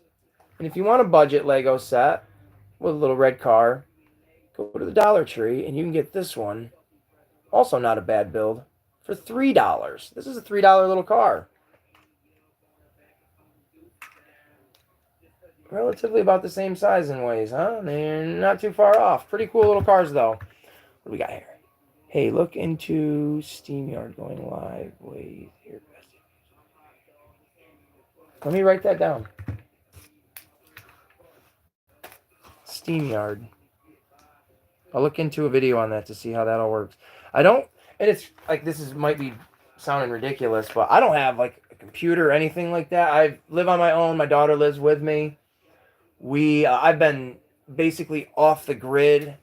A: And if you want a budget Lego set with a little red car, go to the Dollar Tree and you can get this one. Also not a bad build. For $3. This is a $3 little car. Relatively about the same size in ways, huh? They're not too far off. Pretty cool little cars, though. What do we got here? Hey, look into SteamYard going live with your best. Let me write that down. SteamYard. I'll look into a video on that to see how that all works. And it's like, might be sounding ridiculous, but I don't have like a computer or anything like that. I live on my own. My daughter lives with me. I've been basically off the grid.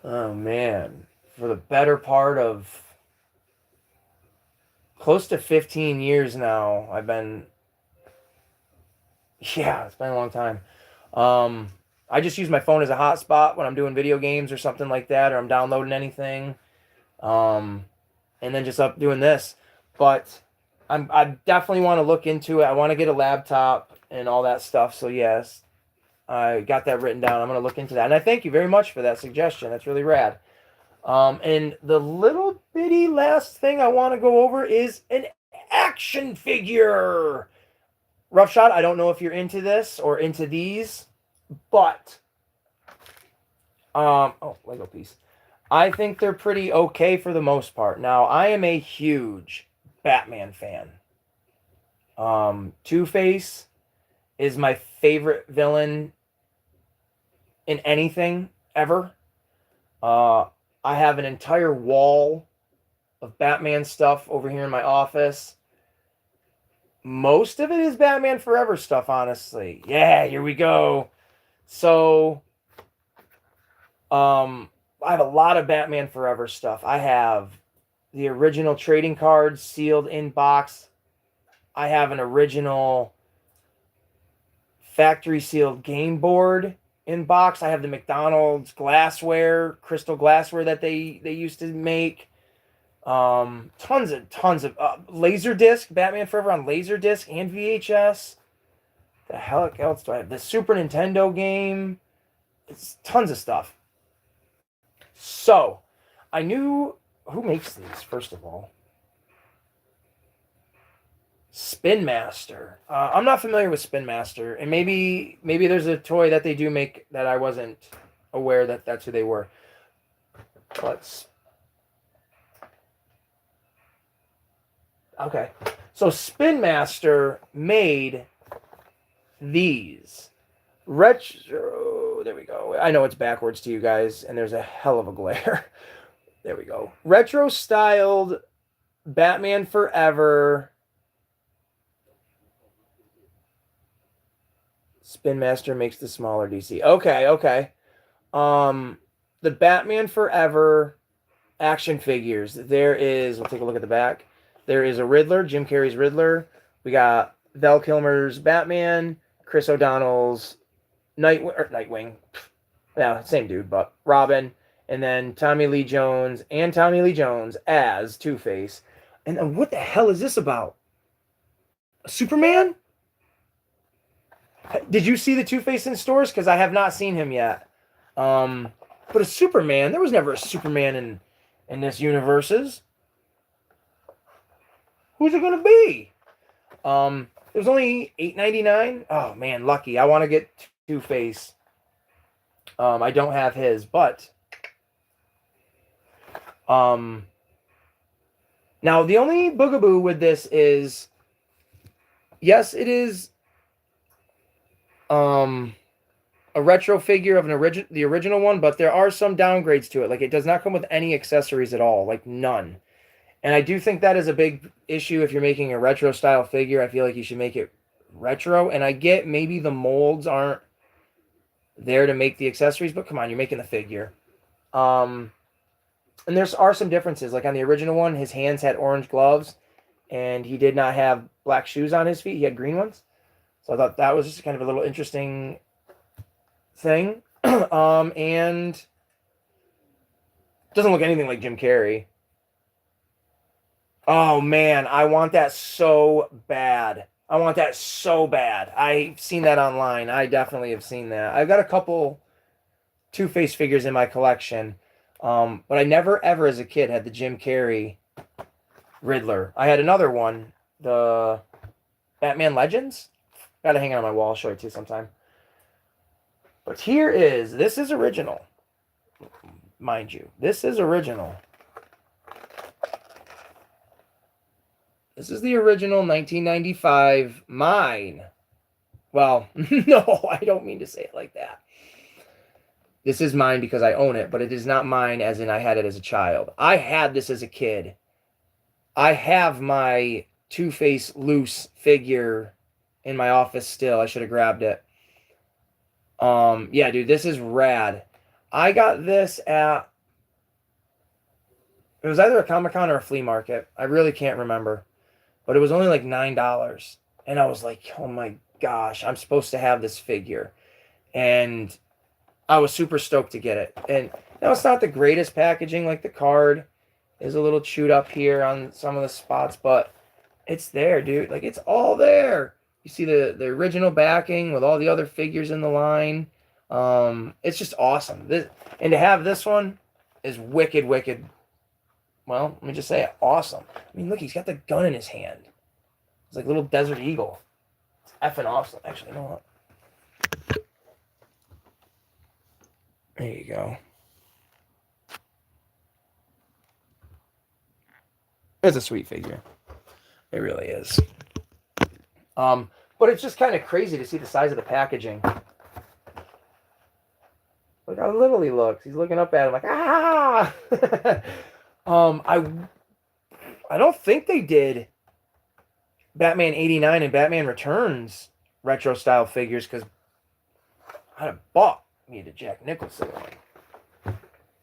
A: Oh man, for the better part of close to 15 years now. It's been a long time. I just use my phone as a hotspot when I'm doing video games or something like that, or I'm downloading anything. And then just up doing this. But I definitely want to look into it. I want to get a laptop and all that stuff. So yes, I got that written down. I'm going to look into that. And I thank you very much for that suggestion. That's really rad. And the little bitty last thing I want to go over is an action figure. Rough Shot, I don't know if you're into this or into these, but Lego piece. I think they're pretty okay for the most part. Now, I am a huge Batman fan. Two-Face is my favorite villain in anything ever. Uh, I have an entire wall of Batman stuff over here in my office. Most of it is Batman Forever stuff, honestly. Yeah, here we go. So, I have a lot of Batman Forever stuff. I have the original trading cards sealed in box. I have an original factory sealed game board in box. I have the McDonald's glassware, crystal glassware that they used to make. Tons of Laserdisc, Batman Forever on Laserdisc and VHS. The heck else do I have? The Super Nintendo game. It's tons of stuff. So, I knew who makes these, first of all. Spin Master. I'm not familiar with Spin Master, and maybe there's a toy that they do make that I wasn't aware that that's who they were. Okay. So Spin Master made these retro. There we go. I know it's backwards to you guys, and there's a hell of a glare. There we go. Retro styled Batman Forever. Spin Master makes the smaller DC. Okay. The Batman Forever action figures. There is, we'll take a look at the back. There is a Riddler, Jim Carrey's Riddler. We got Val Kilmer's Batman, Chris O'Donnell's Nightwing. Yeah, same dude, but Robin. And then Tommy Lee Jones as Two-Face. And what the hell is this about? A Superman? Did you see the Two-Face in stores? Because I have not seen him yet. But a Superman, there was never a Superman in this universes. Who's it going to be? It was only $8.99. Oh, man, lucky. I want to get Two-Face. I don't have his, but... now, the only boogaboo with this is... Yes, it is... a retro figure of the original one, but there are some downgrades to it. Like, it does not come with any accessories at all. Like, none. And I do think that is a big issue if you're making a retro style figure. I feel like you should make it retro. And I get maybe the molds aren't there to make the accessories, but come on, you're making the figure. And there are some differences. Like on the original one, his hands had orange gloves, and he did not have black shoes on his feet. He had green ones. So I thought that was just kind of a little interesting thing. And doesn't look anything like Jim Carrey. Oh, man, I want that so bad. I've seen that online. I definitely have seen that. I've got a couple Two-Face figures in my collection. But I never, ever, as a kid, had the Jim Carrey Riddler. I had another one, the Batman Legends. Got to hang it on my wall. I'll show it to you sometime. But this is original. Mind you, this is original. This is the original 1995 mine. Well, no, I don't mean to say it like that. This is mine because I own it, but it is not mine as in I had it as a child. I had this as a kid. I have my Two-Face loose figure in my office still. I should have grabbed it. Yeah, dude, this is rad. I got this at... It was either a Comic-Con or a flea market. I really can't remember. But it was only like $9. And I was like, oh my gosh, I'm supposed to have this figure. And I was super stoked to get it. And now it's not the greatest packaging. Like the card is a little chewed up here on some of the spots. But it's there, dude. Like it's all there. You see the original backing with all the other figures in the line. It's just awesome. And to have this one is wicked. Well, let me just say it. Awesome. I mean, look, he's got the gun in his hand. It's like a little Desert Eagle. It's effing awesome. Actually, you know what? There you go. It's a sweet figure. It really is. But it's just kind of crazy to see the size of the packaging. Look how little he looks. He's looking up at him like, ah! I don't think they did Batman 89 and Batman Returns retro style figures, because I'd have bought me the Jack Nicholson one.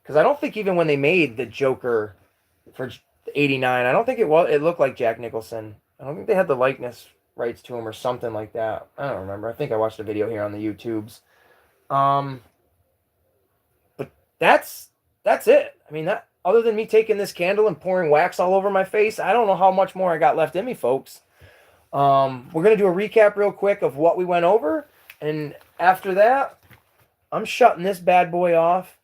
A: Because I don't think even when they made the Joker for 89, I don't think it looked like Jack Nicholson. I don't think they had the likeness rights to him or something like that. I don't remember. I think I watched a video here on the YouTubes. But that's it. I mean, that other than me taking this candle and pouring wax all over my face, I don't know how much more I got left in me, folks. We're going to do a recap real quick of what we went over. And after that, I'm shutting this bad boy off.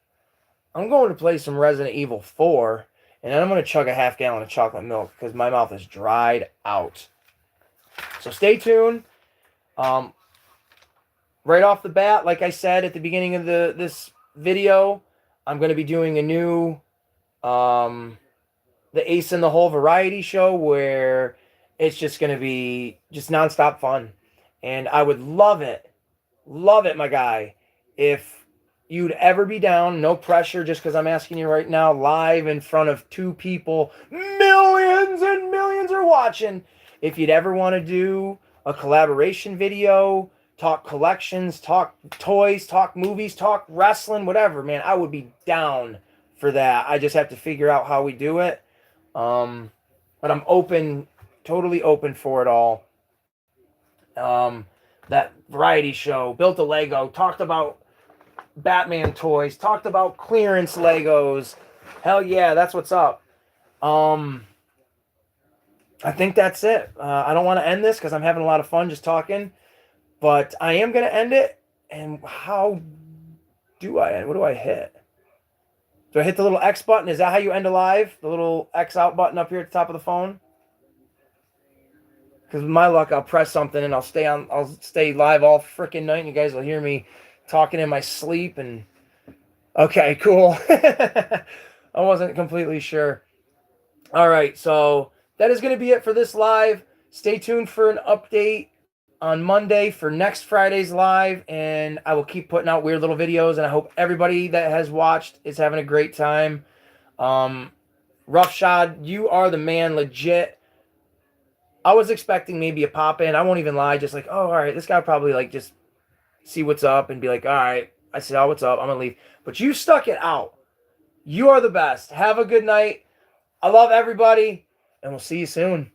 A: I'm going to play some Resident Evil 4. And then I'm going to chug a half gallon of chocolate milk because my mouth is dried out. So stay tuned. Right off the bat, like I said at the beginning of this video, I'm going to be doing a new the Ace in the Hole variety show where it's just going to be just nonstop fun. And I would love it, my guy, if you'd ever be down, no pressure, just because I'm asking you right now, live in front of 2 people, millions and millions are watching. If you'd ever want to do a collaboration video, talk collections, talk toys, talk movies, talk wrestling, whatever, man, I would be down for that. I just have to figure out how we do it. But I'm open, totally open for it all. That variety show, built a Lego, talked about Batman toys, talked about clearance Legos. Hell yeah, that's what's up. I think that's it. I don't want to end this because I'm having a lot of fun just talking, but I am going to end it. And how do I end? What do I hit? Do I hit the little X button? Is that how you end a live? The little X out button up here at the top of the phone? Because with my luck, I'll press something and I'll stay live all freaking night, and you guys will hear me talking in my sleep. And okay, cool. I wasn't completely sure. All right, so that is going to be it for this live. Stay tuned for an update on Monday for next Friday's live, and I will keep putting out weird little videos, and I hope everybody that has watched is having a great time. Roughshod, you are the man, legit. I was expecting maybe a pop-in. I won't even lie, just like, oh, all right, this guy probably like just see what's up and be like, all right. I said, oh, what's up? I'm going to leave. But you stuck it out. You are the best. Have a good night. I love everybody, and we'll see you soon.